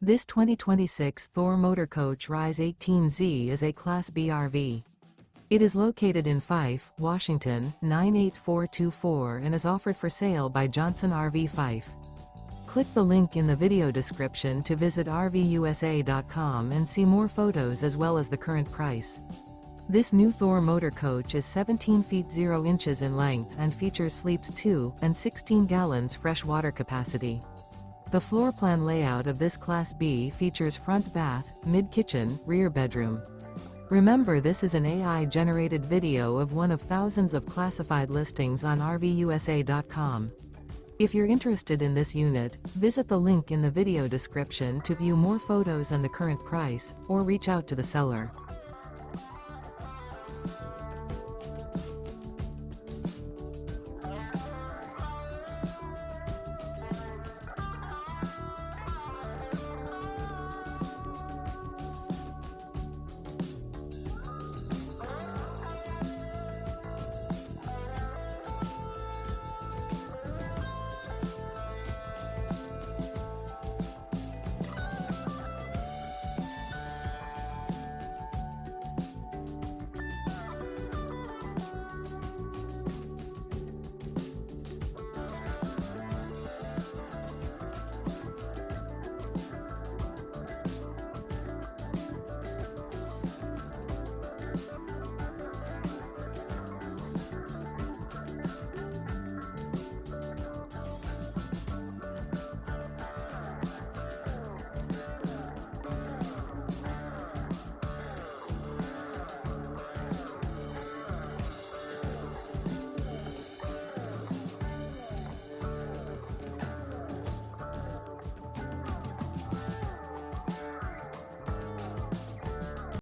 This 2026 Thor Motor Coach Rize 18Z is a Class B RV. It is located in Fife, Washington, 98424 and is offered for sale by Johnson RV Fife. Click the link in the video description to visit RVUSA.com and see more photos as well as the current price. This new Thor Motor Coach is 17 feet 0 inches in length and features sleeps 2 and 16 gallons fresh water capacity. The floor plan layout of this Class B features front bath, mid-kitchen, rear bedroom. Remember, this is an AI-generated video of one of thousands of classified listings on RVUSA.com. If you're interested in this unit, visit the link in the video description to view more photos and the current price, or reach out to the seller.